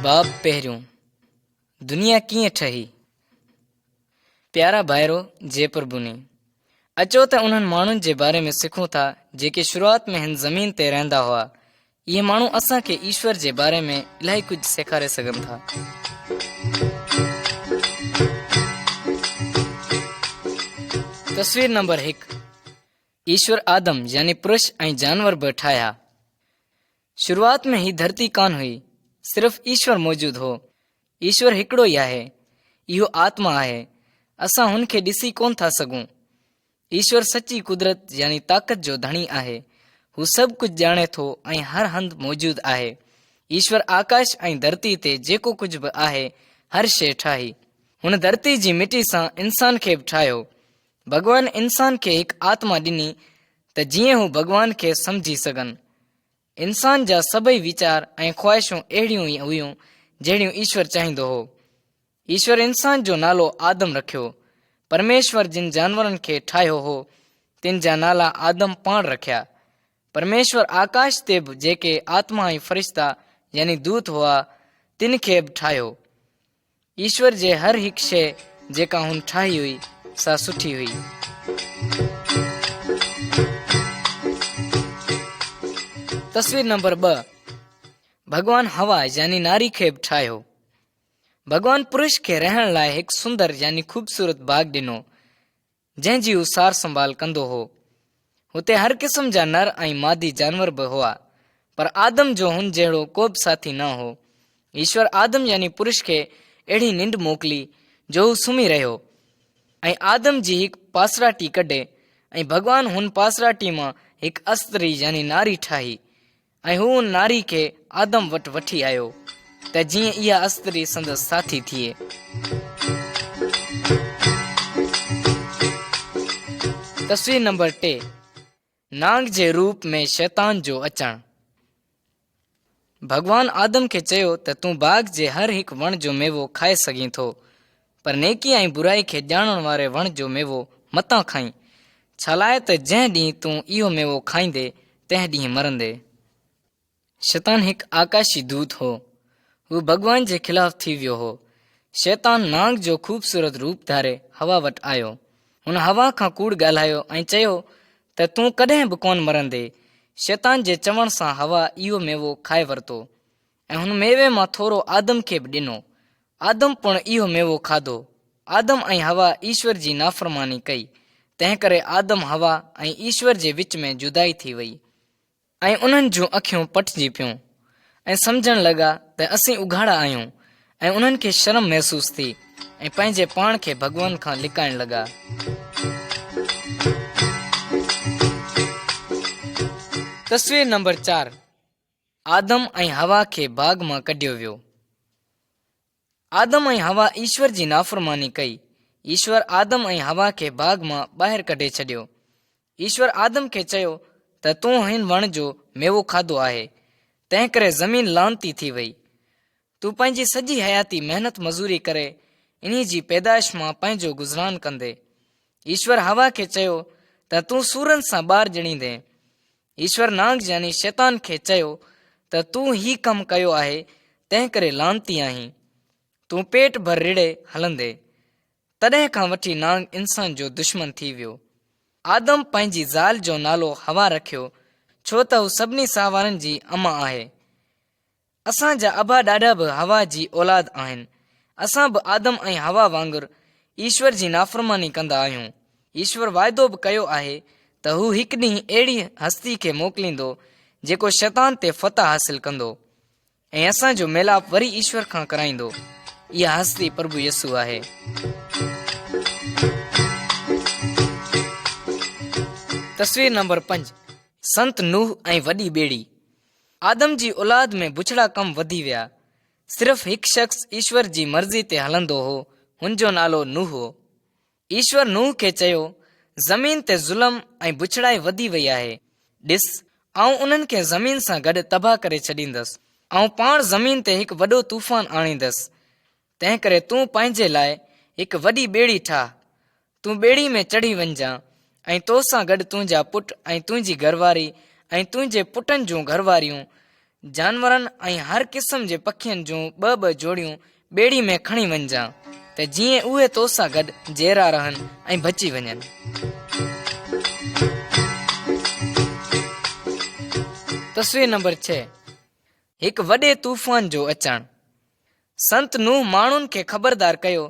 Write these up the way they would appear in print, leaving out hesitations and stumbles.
बाब पहिरियों दुनिया कीअं ठही। प्यारा भाइरो जे प्रभुनी, अचो त उन्हनि माण्हुनि जे बारे में सिखूं था जेके शुरूआत में हिन ज़मीन ते रहंदा हुआ। इहे माण्हू असांखे ईश्वर जे बारे में इलाही कुझु सेखारे सघनि था। तस्वीर नंबर 1। ईश्वर आदम यानी पुरुष ऐं जानवर बि ठाहिया। शुरूआत में ही धरती कान हुई, सिर्फ़ ईश्वर मौजूदु हो। ईश्वर हिकिड़ो ई आहे, इहो आत्मा आहे। असां हुन खे ॾिसी कोन था सघूं। ईश्वर सची कुदरत यानी ताक़त जो धणी आहे। हू सभु कुझु ॼाणे थो ऐं हर हंधि मौजूदु आहे। ईश्वर आकाश ऐं धरती ते जेको कुझु बि आहे हर शइ ठाही। हुन धरती जी मिटी सां इंसान खे बि ठाहियो। भॻवान इंसान खे हिकु आत्मा ॾिनी त जीअं हू भॻवान खे सम्झी सघनि। इंसान जा सभई वीचार ऐं ख़्वाहिशूं अहिड़ियूं ई हुयूं जहिड़ियूं ईश्वर चाहींदो हो। ईश्वर इंसान जो नालो आदम रखियो। परमेश्वर जिन जानवरनि खे ठाहियो हो तिन जा नाला आदम पाण रखिया। परमेश्वर आकाश ते बि जेके आत्मा ऐं फ़रिश्ता यानी दूत हुआ तिन खे बि ठाहियो। ईश्वर जे हर हिकु शइ जेका हुन ठाही हुई सा सुठी हुई। तस्वीर नंबर 2। भगवान हवा यानी नारी खे बि ठाहियो। भगवान पुरुष खे रहण लाइ हिकु सुंदर यानी ख़ूबसूरत बाग ॾिनो जंहिंजी हू सार संभाल कंदो हो। हुते हर क़िस्म जा नर ऐं मादी जानवर बि हुआ, पर आदम जो हुन जहिड़ो को बि साथी न हो। ईश्वर आदम यानी पुरुष खे अहिड़ी निंड मोकिली जो हू सुम्ही रहियो ऐं आदम जी हिकु पासराटी कढे ऐं भॻवान हुन पासराटी मां हिकु अस्त्री यानी नारी ठाही ऐं हू हुन नारी खे आदम वटि वठी आयो त जीअं इहा अस्त्री संदसि साथी थिए। तस्वीर नंबर 3। नांग जे रूप में शैतान जो अचणु। भॻवान आदम खे चयो त तूं बाग जे हर हिकु वण जो मेवो खाए सघीं थो, पर नेकी ऐं बुराई खे ॼाणण वारे वण जो मेवो मतां खाईं। छा लाइ त जंहिं ॾींहुं तूं इहो मेवो खाईंदे तंहिं ॾींहुं मरंदे। शैतान हिकु आकाशी दूत हो। हू भॻवान जे ख़िलाफ़ थी वियो हो। शैतान नांग जो ख़ूबसूरत रूप धारे हवा वटि आयो। हुन हवा खां कूड़ ॻाल्हायो ऐं चयो त तूं कॾहिं बि कोन मरंदे। शैतान जे चवण सां हवा इहो मेवो खाए वरितो ऐं हुन मेवे मां थोरो आदम खे बि ॾिनो। आदम पिणु इहो मेवो खाधो। आदम ऐं हवा ईश्वर जी नाफ़रमानी कई, तंहिं करे आदम हवा ऐं ईश्वर जे विच में जुदाई थी वई ऐं उन्हनि जूं अखियूं पटिजी पियूं ऐं सम्झण लॻा त असीं उघाड़ा आहियूं ऐं उन्हनि खे शर्म महसूस थी ऐं पंहिंजे पाण खे भॻवान खां लिकाइण लॻा। तस्वीर नंबर 4। आदम ऐं हवा खे बाग मां कढियो वियो। आदम ऐं हवा ईश्वर जी नाफ़रमानी कई। ईश्वर आदम ऐं हवा खे बाग मां ॿाहिरि कढे छॾियो। ईश्वर आदम खे चयो त तूं हिन वण जो मेवो खाधो आहे, तंहिं करे ज़मीन लानती थी वई। तूं पंहिंजी सॼी हयाती महिनत मज़ूरी करे इन्ही जी पैदाइश मां पंहिंजो गुज़रान कंदे। ईश्वर हवा खे चयो त तूं सूरनि सां ॿार ॼणींदे। ईश्वर नांग यानी शैतान खे चयो त तूं ही कमु कयो आहे, तंहिं करे लानती आहीं। तूं पेट भर रिड़े हलंदे। तॾहिं खां वठी नांग इंसान जो दुश्मन थी वियो। आदम पंहिंजी ज़ाल जो नालो हवा रखियो छो त हू सभिनी साहवारनि जी अमा आहे। असांजा अबा ॾाॾा बि हवा जी औलाद आहिनि। असां बि आदम ऐं हवा वांगुरु ईश्वर जी नाफ़रमानी कंदा आहियूं। ईश्वर वाइदो बि कयो आहे त हू हिकु ॾींहुं अहिड़ी हस्ती खे मोकिलींदो जेको शैतान ते फतह हासिल कंदो ऐं असांजो मेलाप वरी ईश्वर खां कराईंदो। इहा हस्ती प्रभु यसू आहे। तस्वीर नंबर 5। संत नूह ऐं वॾी ॿेड़ी। आदम जी औलाद में बुछड़ा कम वधी विया। सिर्फ़ हिकु शख़्स ईश्वर जी मर्ज़ी ते हलंदो हो, हुन जो नालो नूह हो। ईश्वर नूह खे चयो ज़मीन ते ज़ुल्म ऐं बुछड़ाई वधी वई आहे। ॾिस, आउं उन्हनि खे ज़मीन सां गॾु तबाह करे छॾींदसि। ऐं पाण ज़मीन ते हिकु वॾो तूफ़ान आणींदसि। तंहिं करे तूं पंहिंजे लाइ हिकु वॾी ॿेड़ी ठाह। तूं ॿेड़ी में चढ़ी वञजांइ ऐं तो सां गॾु तुंहिंजा पुट ऐं तुंहिंजी घरवारी ऐं तुंहिंजे पुटनि जूं घरवारियूं जानवरनि ऐं हर क़िस्म जे पखियुनि जूं ॿ जोड़ियूं ॿेड़ी में खणी वञिजां त जीअं उहे तो सां गॾु जहिड़ा रहनि ऐं बची वञनि। तस्वीर नंबर 6, हिकु वॾे तूफ़ान जो अचणु। संत नूह माण्हुनि खे ख़बरदार कयो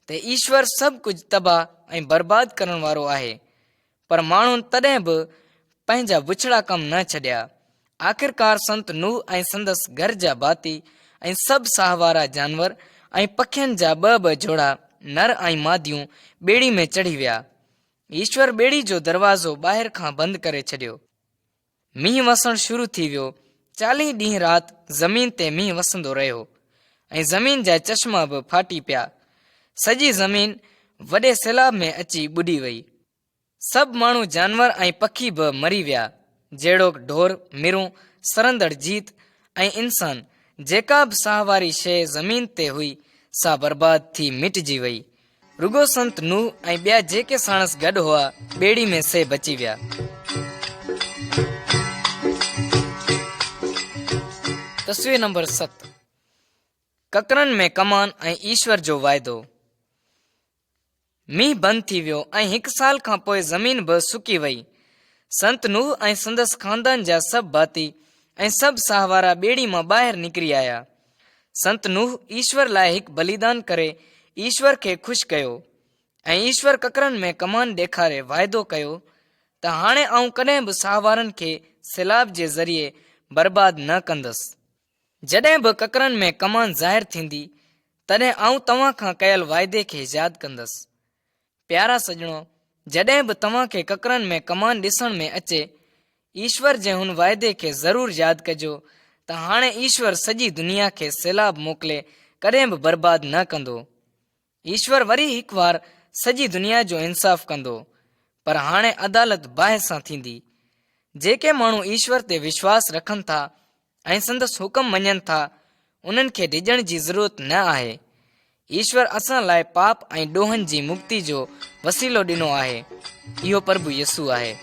त ईश्वर सभु कुझु तबाह ऐं बर्बाद करण वारो आहे, पर माण्हुनि तॾहिं बि पंहिंजा बुछड़ा कम न छॾिया। आख़िरकार संत नूह ऐं संदसि घर जा भाती ऐं सभु साह वारा जानवर ऐं पखियुनि जा ॿ जोड़ा नर ऐं मादियूं ॿेड़ी में चढ़ी विया। ईश्वर ॿेड़ी जो दरवाज़ो ॿाहिरि खां बंदि करे छॾियो। मींहुं वसणु शुरू थी वियो। 40 ॾींहं राति ज़मीन ते मींहुं वसंदो रहियो ऐं ज़मीन जा चश्मा बि फाटी पिया। सॼी ज़मीन वॾे सैलाब में अची ॿुॾी वई। सभु माण्हू जानवर ऐं पखी बि मरी विया, जहिड़ोकि ढोर, मिरूं, सरंदड़ जीत ऐं इंसान। जेका बि साह वारी शइ ज़मीन ते हुई सा बर्बाद थी मिटिजी वई। रुगो संत नूह ऐं ॿिया जेके साणसि गॾु हुआ ॿेड़ी में से बची विया। तस्वीर नंबर 7, ककरनि में कमान ऐं ईश्वर जो वाइदो। मींहुं बंदि थी वियो ऐं 1 साल खां पोइ ज़मीन बि सुकी वई। संत नूह ऐं संदसि खानदान जा सभु भाती ऐं सभु साह वारा ॿेड़ी मां ॿाहिरि निकिरी आया। संत नूह ईश्वर लाइ हिकु बलिदान करे ईश्वर खे ख़ुशि कयो ऐं ईश्वर ककरनि में कमान ॾेखारे वाइदो कयो त हाणे आउं कॾहिं बि साह वारनि खे सैलाब जे ज़रिए बर्बाद न कंदसि। जॾहिं बि ककरनि में कमान ज़ाहिर थींदी तॾहिं आउं तव्हां खां कयल वाइदे खे यादि कंदसि। प्यारा सॼणो, जॾहिं बि तव्हां खे ककरनि में कमान ॾिसण में अचे, ईश्वर जे हुन वाइदे खे ज़रूरु यादि कजो त हाणे ईश्वर सॼी दुनिया खे सैलाब मोकिले कॾहिं बि बर्बाद न कंदो। ईश्वर वरी हिकु बार सॼी दुनिया जो इंसाफ़ कंदो, पर हाणे अदालत बाहि सां थींदी। जेके माण्हू ईश्वर ते विश्वास रखनि था ऐं संदसि हुकम मञनि था, उन्हनि खे डिॼण जी ज़रूरत न आहे। ईश्वर असां लाइ पाप ऐं ॾोहनि जी मुक्ति जो वसीलो ॾिनो आहे। इहो प्रभु यसू आहे।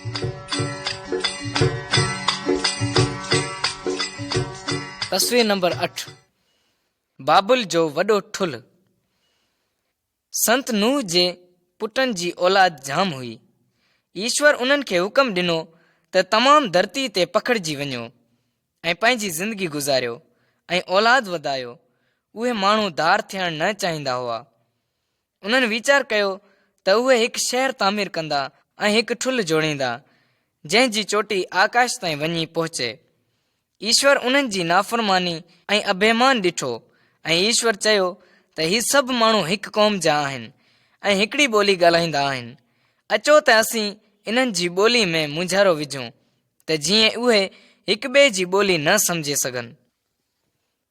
तस्वीर नंबर 8, बाबुल जो वॾो ठुल। संत नूह जे पुटनि जी औलाद जाम हुई। ईश्वर उन्हनि खे हुकम ॾिनो त तमामु धरती ते पखिड़िजी वञो ऐं पंहिंजी ज़िंदगी गुज़ारियो ऐं औलाद वधायो। उहे माण्हू धार थियणु न चाहींदा हुआ। उन्हनि वीचार कयो त उहे हिकु शहर तामीर कंदा ऐं हिकु ठुल जोड़ींदा जंहिंजी चोटी आकाश ताईं वञी पहुचे। ईश्वर उन्हनि जी नाफ़रमानी ऐं अभिमान ॾिठो ऐं ईश्वर चयो त ही सभु माण्हू हिकु क़ौम जा आहिनि ऐं हिकिड़ी ॿोली ॻाल्हाईंदा आहिनि। अचो त असीं इन्हनि जी ॿोली में मुंझारो विझूं त जीअं उहे हिक ॿिए जी ॿोली न सम्झे सघनि।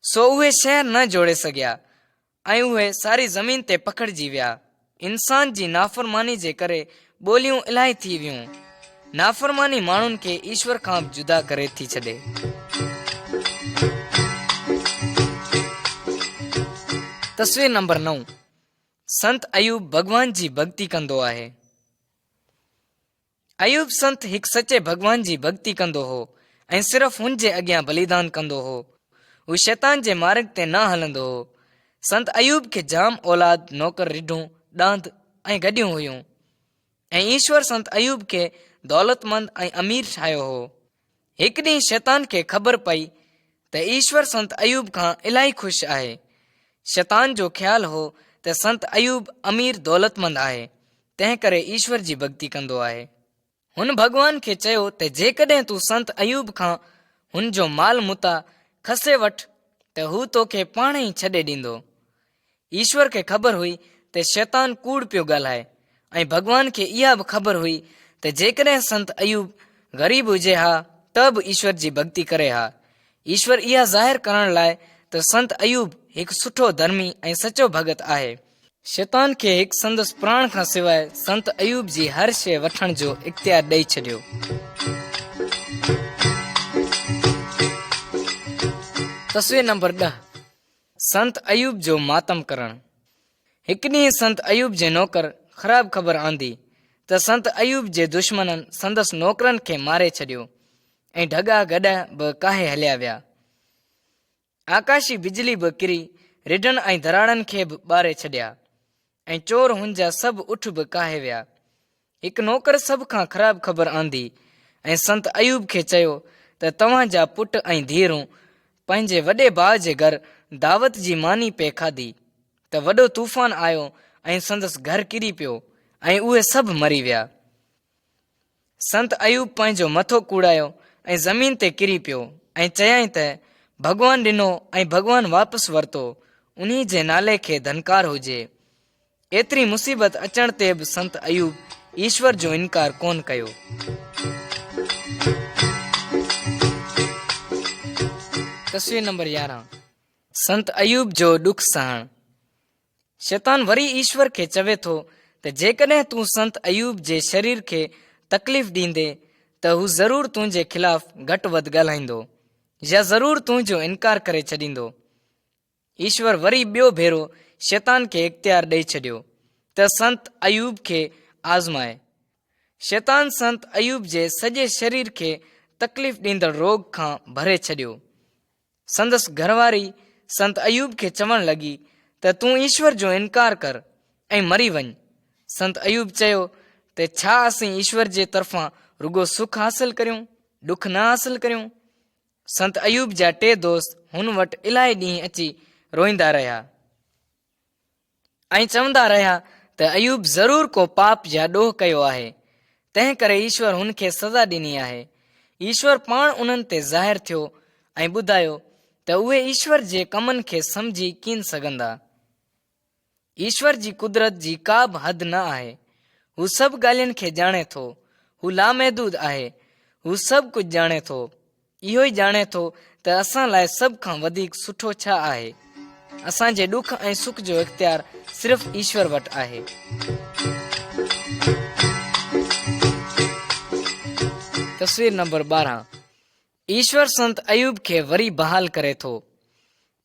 सो उहे शहर न जोड़े सघिया ऐं उहे सारी ज़मीन ते पखिड़िजी विया। इंसान जी नाफ़रमानी जे करे ॿोलियूं इलाही थी वियूं। नाफ़रमानी माण्हुनि खे ईश्वर खां बि जुदा करे थी छॾे। तस्वीर नंबर 9, संत अयूब भगवान जी भक्ति कंदो आहे। अयूब संत हिकु सचे भगवान जी भक्ति कंदो हो ऐं सिर्फ़ु हुन जे अॻियां बलिदान कंदो हो। हू शैतान जे मार्ग ते न हलंदो हो। संत अयूब खे जाम औलाद, नौकर, रिढूं, ॾांद ऐं गॾियूं हुयूं ऐं ईश्वर संत अयूब खे दौलतमंद ऐं अमीर ठाहियो हो। हिकु ॾींहुं शैतान खे ख़बर पई त ईश्वर संत अयूब खां इलाही ख़ुशि आहे। शैतान जो ख़्यालु हो त संत अयूब अमीर दौलतमंद आहे, तंहिं करे ईश्वर जी भक्ति कंदो आहे। हुन भॻवान खे चयो त जेकॾहिं तूं संत अयूब खां हुन जो माल मुता खसे वठि त हू तोखे पाण ई छॾे ॾींदो। ईश्वर खे ख़बर हुई त शैतान कूड़ पियो ॻाल्हाए ऐं भॻवान खे इहा बि ख़बर हुई त जेकॾहिं संत अयूब ग़रीब हुजे हा त बि ईश्वर जी भक्ति करे हा। ईश्वर इहा ज़ाहिर करण लाइ त संत अयूब हिकु सुठो धर्मी ऐं सचो भगत आहे। शैतान खे हिकु संदसि प्राण खां सवाइ संत अयूब जी हर शइ वठण जो इख़्तियार ॾेई छॾियो। तस्वीर नंबर 10, संत अयूब जो मातम करणु। हिकु ॾींहुं संत अयूब जे नौकर ख़राबु ख़बर आंदी त संत अयूब जे दुश्मननि संदसि नौकरनि खे मारे छॾियो ऐं ढॻा गॾा बि काहे हलिया विया। आकाशी बिजली बि किरी रिढनि ऐं धराड़नि खे बि ॿारे छॾिया ऐं चोर हुन जा सभु उठ बि काहे विया। हिकु नौकर सभ खां ख़राबु ख़बर आंदी ऐं संत अयूब खे चयो त तव्हां जा पुट ऐं धीअरूं पंहिंजे वॾे भाउ जे घर दावत जी मानी पे खाधी त वॾो तूफ़ान आयो ऐं संदसि घर किरी पियो ऐं उहे सभु मरी विया। संत अयूब पंहिंजो मथो कूड़ायो ऐं ज़मीन ते किरी पियो ऐं चयाईं त भॻवानु ॾिनो ऐं भॻवानु वापसि वरितो, उन्ही जे नाले खे धनकार हुजे। एतिरी मुसीबत अचण ते बि संत अयूब ईश्वर जो इनकार कोन कयो। तस्वीर नंबर 11 संत अयूब जो ॾुख सहण। शैतान वरी ईश्वर खे चवे थो त जेकॾहिं तूं संत अयूब जे शरीर खे तकलीफ़ ॾींदे त हू ज़रूरु तुंहिंजे ख़िलाफ़ घटि वधि ॻाल्हाईंदो या ज़रूरु तुंहिंजो इनकार करे छॾींदो। ईश्वर वरी ॿियो भेरो शैतान खे इख़्तियार ॾेई छॾियो त संत अयूब खे आज़माए। शैतान संत अयूब जे सॼे शरीर खे तकलीफ़ ॾींदड़ रोग खां भरे छॾियो। संदसि घरवारी संत अयूब खे चवणु लॻी त तूं ईश्वर जो इनकार कर ऐं मरी वञ। संत अयूब चयो त छा असीं ईश्वर जे तरफ़ां रुगो सुख हासिल करियूं, ॾुख न हासिल करियूं। संत अयूब जा 2 दोस्त हुन वटि इलाही ॾींहं अची रोईंदा रहिया ऐं चवंदा रहिया त अयूब ज़रूरु को पाप या ॾोह कयो आहे, तंहिं करे ईश्वर हुन खे सज़ा ॾिनी आहे। ईश्वर पाण उन्हनि ते ज़ाहिर थियो ऐं ॿुधायो त उहे ईश्वर जे कमनि खे सम्झी कीन सघंदा। ईश्वर जी कुदरत जी का बि हद न आहे। हू सभु ॻाल्हियुनि खे ॼाणे थो। हू लामहदूद आहे। हू सभु कुझु ॼाणे थो। इहो ई ॼाणे थो त असां लाइ सभ खां वधीक सुठो छा आहे। असांजे ॾुख ऐं सुख जो इख़्तियार सिर्फ़ु ईश्वर वटि आहे। तस्वीर नंबर 12 ईश्वर संत अयूब खे वरी बहाल करे थो।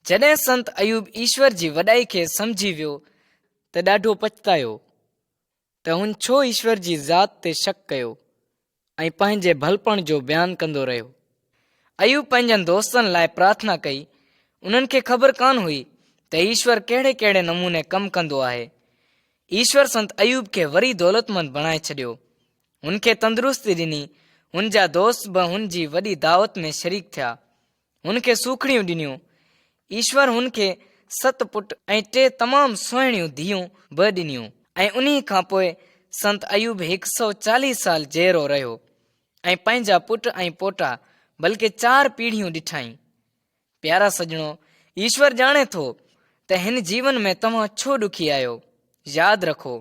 जॾहिं संत अयूब ईश्वर जी वॾाई खे सम्झी वियो त ॾाढो पछतायो त हुन छो ईश्वर जी ज़ात ते शक कयो ऐं पंहिंजे भलपण जो बयानु कंदो रहियो। अयूब पंहिंजनि दोस्तनि लाइ प्रार्थना कई। उन्हनि खे ख़बर कान हुई त ईश्वर कहिड़े कहिड़े नमूने कमु कंदो आहे। ईश्वर संत अयूब खे वरी दौलतमंद बणाए छॾियो। हुन खे तंदुरुस्ती ॾिनी। हुन जा दोस्त बि हुन जी वॾी दावत में शरीक थिया। हुन खे सूखड़ियूं ॾिनियूं। ईश्वर हुन खे 7 पुट ऐं 3 तमामु सुहिणियूं धीअरूं बि ॾिनियूं ऐं उन्ही खां पोइ संत अयूब 140 साल जहिड़ो रहियो ऐं पंहिंजा पुट ऐं पोटा बल्कि 4 पीढ़ियूं ॾिठाई। प्यारा सॼणो, ईश्वर ॼाणे थो त हिन जीवन में तव्हां छो ॾुखी आहियो। यादि रखो,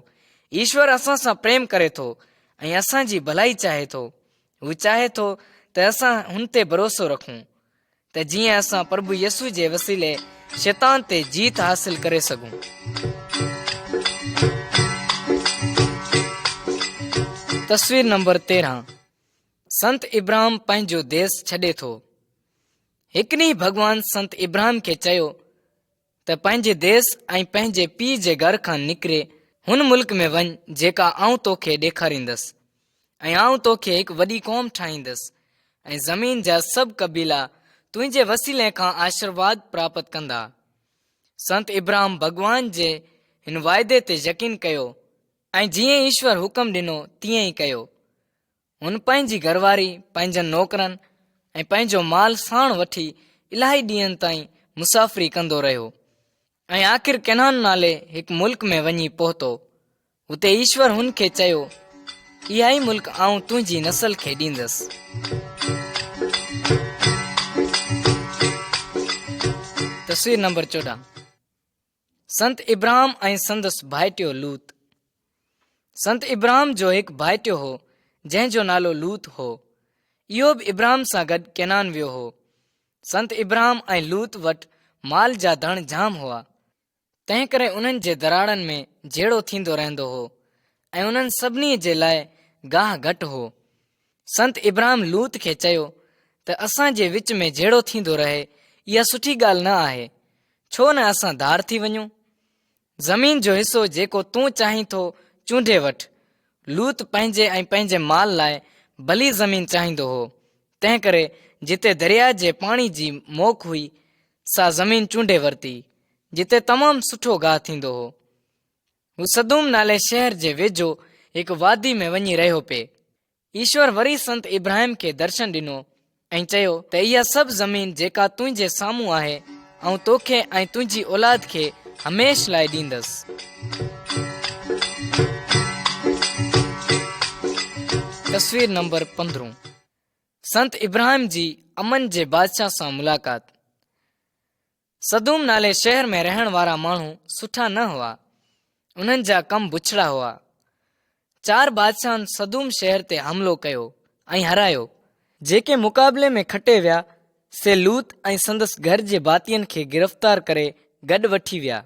ईश्वर असां सां प्रेम करे थो ऐं असांजी भलाई चाहे थो। हू चाहे थो त असां हुन ते भरोसो रखूं त जीअं असां प्रभु यसू जे वसीले शैतान ते जीत हासिल करे सघूं। तस्वीर नंबर 13 संत इब्राहिम पंहिंजो देश छॾे थो। हिकु ॾींहुं भॻवानु संत इब्राहिम खे चयो त पंहिंजे देश ऐं पंहिंजे पीउ जे घर खां निकिरे हुन मुल्क में वञ जेका आऊं तोखे ॾेखारींदसि ऐं आऊं तोखे हिकु वॾी क़ौम ठाहींदसि ऐं ज़मीन जा सभु क़बीला तुंहिंजे वसीले खां आशीर्वाद प्राप्त कंदा। संत इब्राहिम भॻवान जे हिन वाइदे ते यकीन कयो ऐं जीअं ईश्वर हुकुम ॾिनो तीअं ई कयो। हुन पंहिंजी घरवारी, पंहिंजनि नौकरनि ऐं पंहिंजो माल साण वठी इलाही ॾींहंनि ताईं मुसाफ़िरी कंदो रहियो ऐं आख़िर केनान नाले हिकु मुल्क में वञी पहुतो। हुते ईश्वर हुन खे चयो, इहा ई मुल्क आऊं तुंहिंजी नसल खे ॾींदसि। तस्वीर नंबर 14 संत इब्राहिम ऐं संदसि भाइटियो लूत। संत इब्राहिम जो हिकु भाइटियो हो जंहिंजो नालो लूत हो। इहो बि इब्राहिम सां गॾु केनान वियो हो। संत इब्राहिम ऐं लूत वटि माल जा धण जाम हुआ, तंहिं करे उन्हनि जे दराड़नि में जहिड़ो थींदो रहंदो हो ऐं उन्हनि सभिनी जे लाइ गाह घटि हो। संत इब्राहिम लूत खे चयो त असांजे विच में जहिड़ो थींदो रहे इहा सुठी ॻाल्हि न आहे। छो न असां धार थी वञूं। ज़मीन जो हिसो जेको तूं चाहीं थो चूंडे वठि। लूत पंहिंजे ऐं पंहिंजे माल लाइ भली ज़मीन चाहींदो हो। तंहिं करे जिते दरिया जे पाणी जी मोख हुई सा ज़मीन चूंडे वरिती जिते तमामु सुठो गाहु थींदो हो। हू सदूम नाले शहर जे वेझो हिकु वादी में वञी रहियो पिए। ईश्वर वरी संत इब्राहिम खे दर्शन ॾिनो ऐं चयो त इहा सभु ज़मीन जेका तुंहिंजे साम्हूं आहे ऐं तोखे ऐं तुंहिंजी औलाद खे हमेशह लाइ ॾींदसि। तस्वीर नंबर 15। संत इब्राहिम जी अमन जे बादशाह सां मुलाक़ात। सदूम नाले शहर में रहण वारा माण्हू सुठा न हुआ। उन्हनि जा कम बुछड़ा हुआ। 4 बादशाहनि सदूम शहर ते हमिलो कयो ऐं हरायो। जेके मुक़ाबले में खटे विया से लूत ऐं संदसि घर जे भातियुनि खे गिरफ़्तार करे गॾु वठी विया।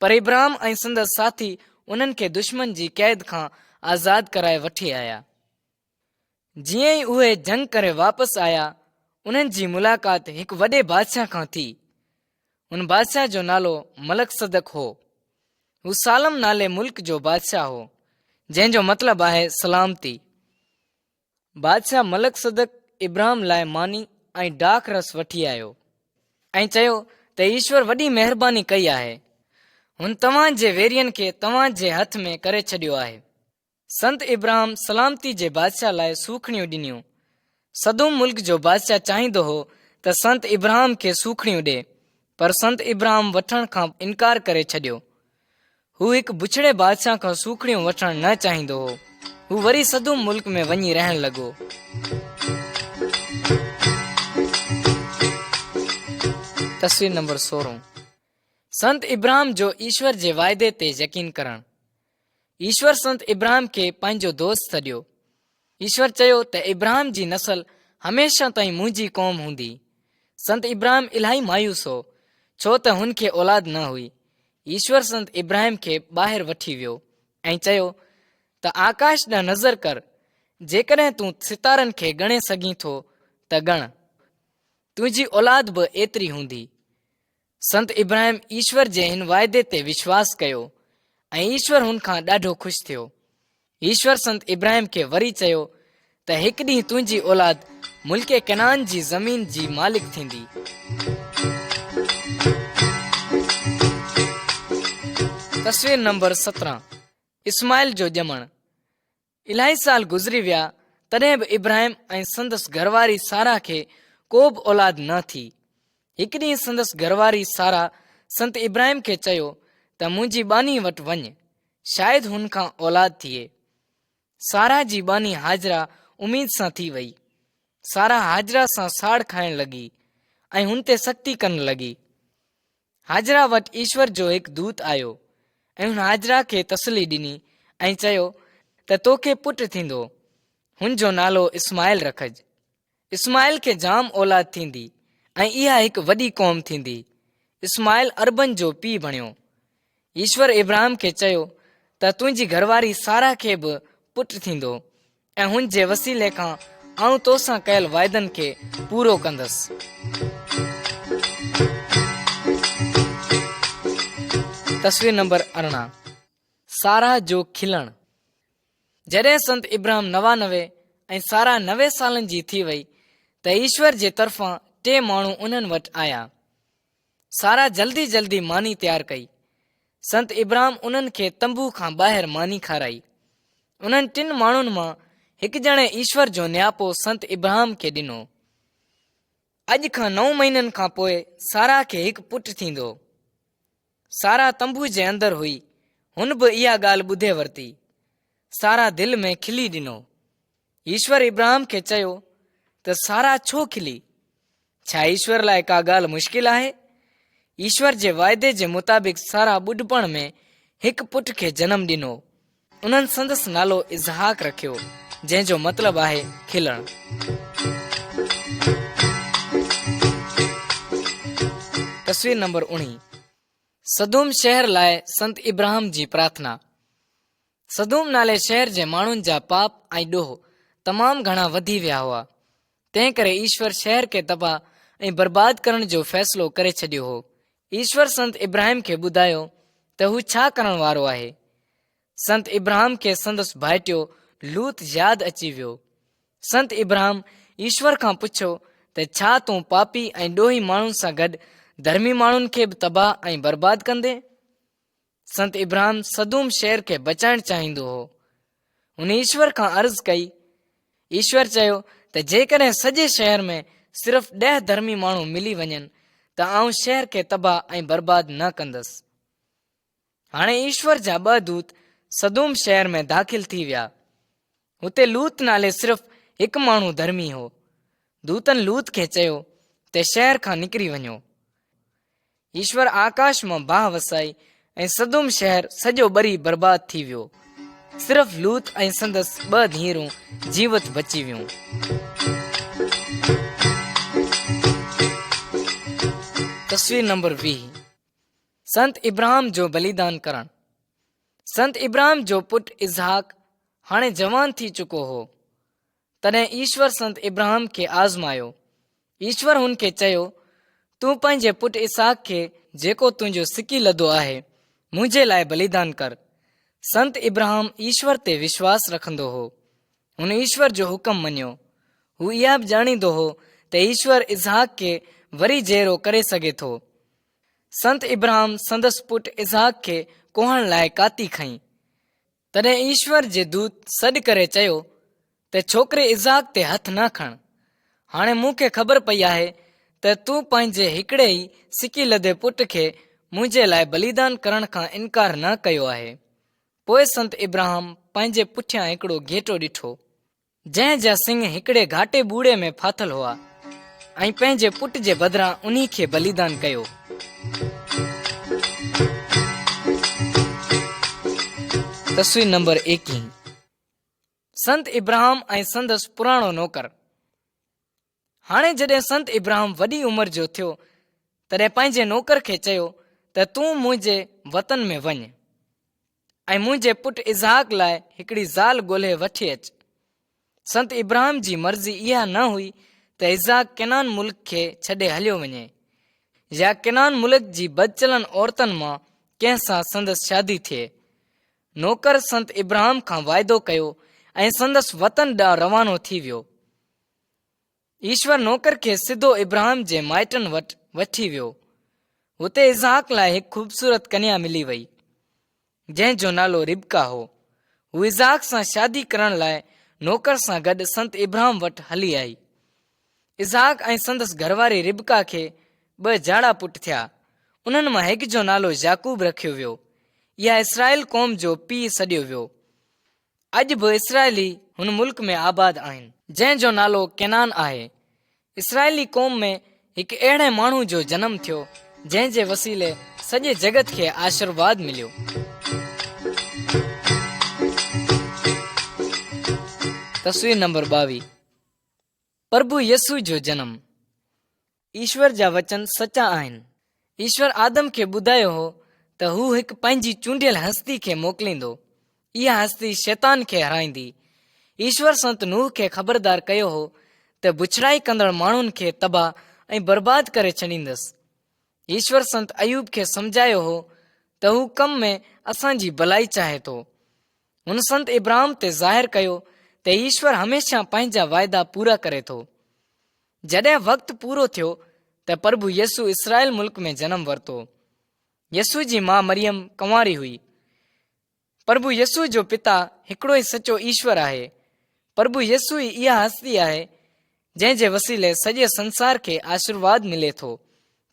पर इब्राहिम ऐं संदसि साथी उन्हनि खे दुश्मन जी क़ैद खां आज़ाद कराए वठी आया। जीअं ई उहे जंग करे वापसि आया, उन्हनि जी मुलाक़ात हिकु वॾे बादशाह खां थी। उन बादशाह जो नालो मलक सदक हो। हू सालम नाले मुल्क जो बादशाह हो, जंहिंजो मतिलबु आहे सलामती। बादशाह मलक सदक इब्राहिम लाइ मानी ऐं डाख रस वठी आयो ऐं चयो त ईश्वर वॾी महिरबानी कई आहे। हुन तव्हां जे वेरियनि खे तव्हां जे हथ में करे छॾियो आहे। संत इब्राहिम सलामती जे बादशाह लाइ सूखड़ियूं ॾिनियूं। सदूम मुल्क जो बादशाह चाहींदो हो त संत इब्राहिम खे सूखड़ियूं ॾे, पर संत इब्राहिम वठण खां इनकार करे छॾियो। हू हिकु बुछड़े बादशाह खां सूखड़ियूं वठणु न चाहींदो हो। हू वरी सदूम मुल्क में वञी रहण लॻो। तस्वीर नंबर 16। संत इब्राहिम जो ईश्वर जे वाइदे ते यकीन करणु। ईश्वर संत इब्राहिम खे पंहिंजो दोस्त सॾियो। ईश्वर चयो त इब्राहिम जी नस्ल हमेशह ताईं मुंहिंजी क़ौम हूंदी। संत इब्राहिम इलाही मायूस हो, छो त हुन खे औलाद न हुई। ईश्वर संत इब्राहिम खे ॿाहिरि वठी वियो ऐं चयो त आकाश ॾांहुं नज़र कर, जेकॾहिं तूं सितारनि खे ॻणे सघीं थो त ॻण, तुंहिंजी औलाद बि एतिरी हूंदी। संत इब्राहिम ईश्वर जे हिन वाइदे ते विश्वास कयो ऐं ईश्वर हुन खां ॾाढो ख़ुशि थियो। ईश्वर संत इब्राहिम खे वरी चयो त हिकु ॾींहुं तुंहिंजी औलाद मुल्क केनान जी ज़मीन जी मालिक थींदी। तस्वीर नंबर 17। इस्माइल जो ॼमणु। इलाही साल गुज़री विया, तॾहिं बि इब्राहिम ऐं संदसि घरवारी सारा खे को बि औलाद न थी। हिकु ॾींहुं संदसि घरवारी सारा संत इब्राहिम खे चयो त मुंहिंजी बानी वटि वञ, शायदि हुन खां औलाद थिए। सारा जी बानी हाजरा उमीद सां थी वई। सारा हाजरा सां साड़ खाइण लॻी ऐं हुन ते सख़्ती करण लॻी। हाजरा वटि ईश्वर जो हिकु दूत आयो ऐं हुन हाजरा खे तसली ॾिनी ऐं चयो त तोखे पुटु थींदो। हुन जो नालो इस्माइल रखज। इस्माइल खे जाम औलाद थींदी ऐं इहा हिकु वॾी क़ौम थींदी। इस्माइल अरबनि जो पीउ बणियो। ईश्वर इब्राहिम खे चयो त तुंहिंजी घरवारी सारा खे बि पुटु थींदो ऐं हुन जे वसीले खां आऊं तोसां कयल वाइदनि खे पूरो कंदसि। तस्वीर नंबर 18। सारा जो खिलणु। जॾहिं संत इब्राहिम 99 ऐं सारा 90 सालनि जी थी वई त ईश्वर जे तरफ़ां 3 माण्हू उन्हनि वटि आया। सारा जल्दी जल्दी मानी तयारु कई। संत इब्राहिम उन्हनि खे तंबू खां ॿाहिरि मानी खाराई। उन्हनि 3 माण्हुनि मां हिकु ॼणे ईश्वर जो नियापो संत इब्राहिम खे ॾिनो। अॼु खां 9 महीननि खां पोइ सारा खे हिकु पुटु थींदो। सारा तंबू जे अंदरि हुई। हुन बि इहा ॻाल्हि ॿुधे वरिती। सारा दिलि में खिली ॾिनो। ईश्वर इब्राहिम खे चयो त सारा छो खिली? छा ईश्वर लाइ का ॻाल्हि मुश्किल आहे? ईश्वर जे वाइदे जे मुताबिक़ सारा ॿुढपण में हिकु पुट खे जनमु ॾिनो। उन्हनि संदसि नालो इज़हाक रखियो, जंहिंजो मतिलबु आहे खिलणु। तस्वीर नंबर 19। सदूम शहर लाइ संत इब्राहिम जी प्रार्थना। सदूम नाले शहर जे माण्हुनि जा पाप ऐं ॾोह तमामु घणा वधी विया हुआ। तंहिं करे ईश्वर शहर खे तबाह ऐं बर्बाद करण जो फ़ैसिलो करे छॾियो हो। ईश्वर संत इब्राहिम खे ॿुधायो त हू छा करण वारो आहे। संत इब्राहिम खे संदसि भाइटियो लूत यादि अची वियो। संत इब्राहिम ईश्वर खां पुछियो त छा तूं पापी ऐं ॾोही माण्हुनि सां गॾु धर्मी माण्हुनि खे बि तबाह ऐं बर्बाद कंदे? संत इब्राहिम सदूम शहर खे बचाइणु चाहींदो हो। हुन ईश्वर खां अर्ज़ु कई। ईश्वर चयो त जेकॾहिं सॼे शहर में सिर्फ़ 10 धर्मी माण्हू मिली वञनि त आउं शहर खे तबाह ऐं बर्बाद न कंदसि। हाणे ईश्वर जा 2 दूत सदूम शहर में दाख़िल थी विया। हुते लूत नाले सिर्फ़ हिकु माण्हू धर्मी हो। दूतनि लूत खे चयो त शहर खां निकिरी वञो। ईश्वर आकाश मां बाहि वसाई ऐं सदूम शहर सॼो ॿरी बर्बाद थी वियो। सिर्फ़ लूत ऐं संदसि 2 धीअरूं जीवत बची वियूं। तस्वीर नंबर 20। संत इब्राहिम जो बलिदान करणु। संत इब्राहिम जो पुटु इसहाक हाणे जवान थी चुको हो। तॾहिं ईश्वर संत इब्राहिम खे आज़मायो। ईश्वर हुन खे चयो, तूं पंहिंजे पुटु इसहाक खे जेको तुंहिंजो सिकी लधो आहे मुंहिंजे लाइ बलिदान कर। संत इब्राहिम ईश्वर ते विश्वास रखंदो हो। हुन ईश्वर जो हुकम मञियो। हू इहा बि ॼाणींदो हो त ईश्वर इसहाक खे वरी जहिड़ो करे सघे थो। संत इब्राहिम संदसि पुटु इसहाक खे कोहण लाइ काती खईं। तॾहिं ईश्वर जे दूत सॾु करे चयो त छोकिरे इसहाक ते हथ न खण। हाणे मूंखे ख़बर पई आहे त तूं पंहिंजे हिकिड़े ई सिकी लधे पुट खे मुंहिंजे लाइ बलिदान करण खां इनकार न कयो आहे। पोइ संत इब्राहिम पंहिंजे पुठियां हिकिड़ो घेटो ॾिठो जंहिं जा सिंग हिकिड़े घाटे ॿूड़े में फाथल हुआ ऐं पंहिंजे पुट जे बदिरां उन्ही खे बलिदान कयो। तस्वीर नंबर 21। संत इब्राहिम ऐं संदसि पुराणो नौकर। हाणे जॾहिं संत इब्राहिम वॾी उमिरि जो थियो तॾहिं पंहिंजे नौकर खे चयो त तूं मुंहिंजे वतन में वञ ऐं मुंहिंजे पुटु इसहाक लाइ हिकिड़ी ज़ाल ॻोल्हे वठी अच। संत इब्राहिम जी मर्ज़ी इहा न हुई त इसहाक केनान मुल्क खे छॾे हलियो वञे या केनान मुल्क जी बदचलन औरतुनि मां कंहिं सां संदसि शादी थिए। नौकर संत इब्राहिम खां वाइदो कयो ऐं संदसि वतन ॾांहुं रवानो थी वियो। ईश्वर नौकर खे सिधो इब्राहिम जे माइटनि वटि वठी वियो। हुते इसहाक लाइ हिकु ख़ूबसूरत कन्या मिली वई जंहिंजो नालो रिबका हो। हू इसहाक सां शादी करण लाइ नौकर सां गॾु संत इब्राहिम वटि हली आई। इसहाक ऐं संदसि घरवारी रिबका खे 2 जाड़ा पुट थिया। उन्हनि मां हिकु जो नालो याकूब रखियो वियो। इहा इसराइल क़ौम जो पीउ सॾियो वियो। अॼु बि इसराइली हुन मुल्क में आबाद आहिनि जंहिंजो नालो केनान आहे। इसराइली क़ौम में हिकु अहिड़े माण्हू जो जनमु थियो जंहिं जे वसीले सॼे जगत खे आशीर्वाद मिलियो। तस्वीर नंबर 22। प्रभु यसू जो जनमु। ईश्वर जा वचन सचा आहिनि। ईश्वर आदम खे ॿुधायो हो त हू हिकु पंहिंजी चूंडियल हस्ती खे मोकिलींदो। इहा हस्ती शैतान खे हराईंदी। ईश्वर संत नूह खे ख़बरदार कयो हो त बुछड़ाई कंदड़ माण्हुनि खे तबाह ऐं बर्बाद करे छॾींदसि। ईश्वर संत अयूब खे सम्झायो हो त हू कम में असांजी भलाई चाहे थो। हुन संत इब्राहिम ते ज़ाहिर कयो त ईश्वर हमेशह पंहिंजा वाइदा पूरा करे थो। जॾहिं वक़्तु पूरो थियो त प्रभु यसू इसराइल मुल्क में जनमु वरितो। यसू जी माउ मरियम कंवारी हुई। प्रभु यसू जो पिता हिकिड़ो ई सचो ईश्वर आहे। प्रभु यसू ई इहा हस्ती आहे जंहिं जे वसीले सॼे संसार खे आशीर्वाद मिले थो।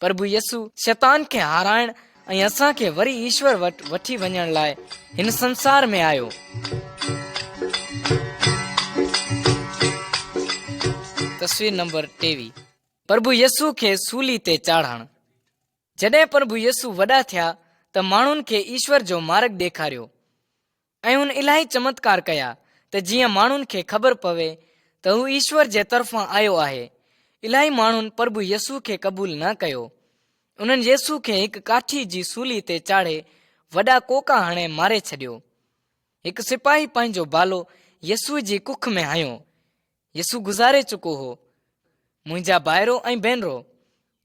प्रभु यसू शैतान खे हाराइण ऐं असांखे वरी ईश्वर वटि वठी वञण लाइ हिन संसार में आयो। तस्वीर नंबर 23। प्रभु यसू खे सूली ते चाढ़णु। जॾहिं प्रभु यसू वॾा थिया त माण्हुनि खे ईश्वर जो मार्ग ॾेखारियो ऐं हुन इलाही चमत्कार कया त जीअं माण्हुनि खे ख़बर पवे त हू ईश्वर जे तरफ़ां आयो आहे। इलाही माण्हुनि प्रभु यसू खे क़बूल न कयो। उन्हनि यसू खे हिकु काठी जी सूली ते चाढ़े वॾा कोका हणे मारे छॾियो। हिकु सिपाही पंहिंजो बालो यसू जी कुख में हयो। यसू गुज़ारे चुको हो। मुंहिंजा भाइरो ऐं भेनरो,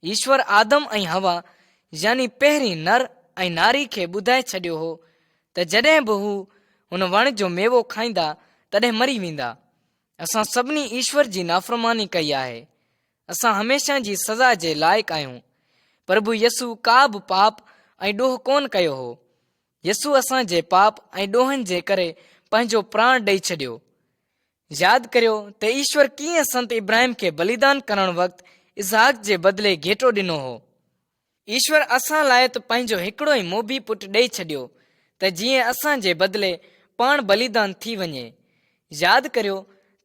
ईश्वर आदम ऐं हवा यानी पहिरीं नर ऐं नारी खे ॿुधाए छॾियो हो त जॾहिं बि हू हुन वण जो मेवो खाईंदा तॾहिं मरी वेंदा। असां सभिनी ईश्वर जी नाफ़रमानी कई आहे। असां हमेशह जी सज़ा जे लाइक़ु आहियूं। प्रभु यसू का बि पाप ऐं ॾोह कोन कयो हो। यसू असांजे पाप ऐं ॾोहनि जे करे पंहिंजो प्राण ॾेई छॾियो। यादि करियो त ईश्वर कीअं संत इब्राहिम खे बलिदान करण वक़्तु इसहाक जे बदिले घेटो ॾिनो हो। ईश्वर असां लाइ त पंहिंजो हिकिड़ो ई मोबी पुटु ॾेई छॾियो त जीअं असांजे बदिले पाण बलिदान थी वञे। यादि करियो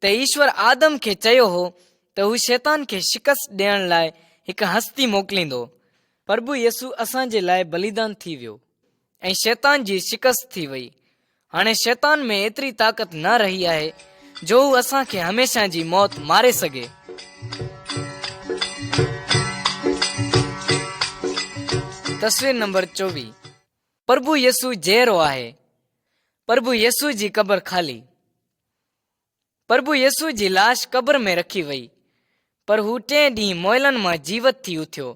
त ईश्वर आदम खे चयो हो त हू शैतान खे शिकस्त ॾियण लाइ हिकु हस्ती मोकिलींदो। प्रभु यसू असांजे लाइ बलिदान थी वियो ऐं शैतान जी शिकस्त थी वई। हाणे शैतान में एतिरी ताक़त न रही आहे जो हू असांखे हमेशह जी मौत मारे सघे। तस्वीर नंबर 24। प्रभु यसू जहिड़ो आहे। प्रभु यसू जी क़बर ख़ाली। प्रभु यसू जी लाश क़बर में रखी वई, पर हू 3 ॾींहं मोइलनि मां जीवत थी उथियो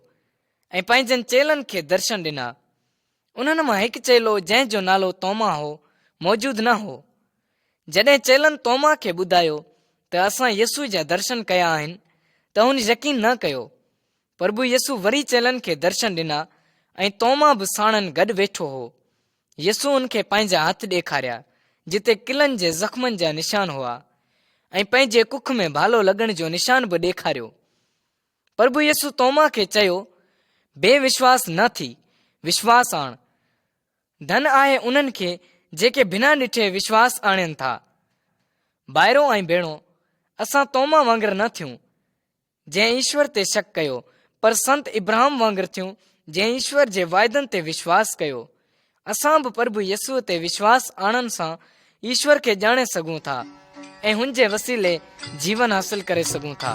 ऐं पंहिंजनि चेलनि खे दर्शन ॾिना। उन्हनि मां हिकु चेलो जंहिंजो नालो तोमा हो मौजूदु न हो। जॾहिं चेलनि तोमा खे ॿुधायो त असां यसू जा दर्शन कया आहिनि त हुन यकीन न कयो। प्रभु यसू वरी चेलनि खे दर्शन ॾिना ऐं तोमा बि साणनि गॾु वेठो हो। यसू हुनखे पंहिंजा हथ ॾेखारिया जिते किलनि जे ज़ख़्मनि जा निशान हुआ ऐं पंहिंजे कुख में भालो लॻण जो निशान बि ॾेखारियो। प्रभु यसू तोमा खे चयो, बेविश्वास न थी, विश्वास आण। धन आहे उन्हनि खे जेके बिना ॾिठे विश्वास आणनि था। भाइरो ऐं भेणो, असां तोमा वांगुरु न थियूं जंहिं ईश्वर ते शक कयो, पर संत इब्राहिम वांगुरु थियूं जंहिं ईश्वर जे वाइदनि ते विश्वास कयो। असां बि प्रभु यसू ते विश्वास आणण सां ईश्वर खे ॼाणे सघूं था ऐं हुन जे वसीले जीवन हासिल करे सघूं था।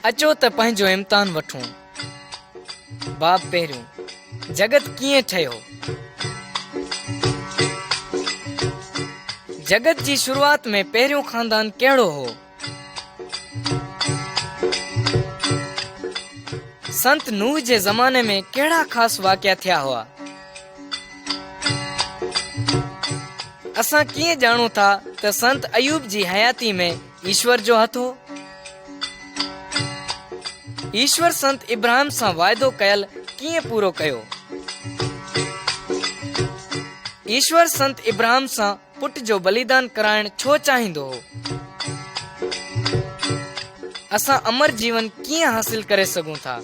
अचो त पंहिंजो इम्तिहान वठूं। बाब पहिरियों, जगत कीअं ठहियो। जगत जी शुरूआत में पहिरियों ख़ानदान कहिड़ो हो। संत नूह जे ज़माने में कहिड़ा ख़ासि वाक़िया थिया हुआ। असां कीअं ॼाणूं था त संत अयूब जी हयाती में ईश्वर जो हथ हो। ईश्वर संत इब्राहिम सां वाइदो कयल कीअं पूरो कयो। ईश्वर संत इब्राहिम सां पुट जो बलिदान कराइण छो चाहींदो हो। असां अमर जीवन कीअं हासिल करे सघूं था।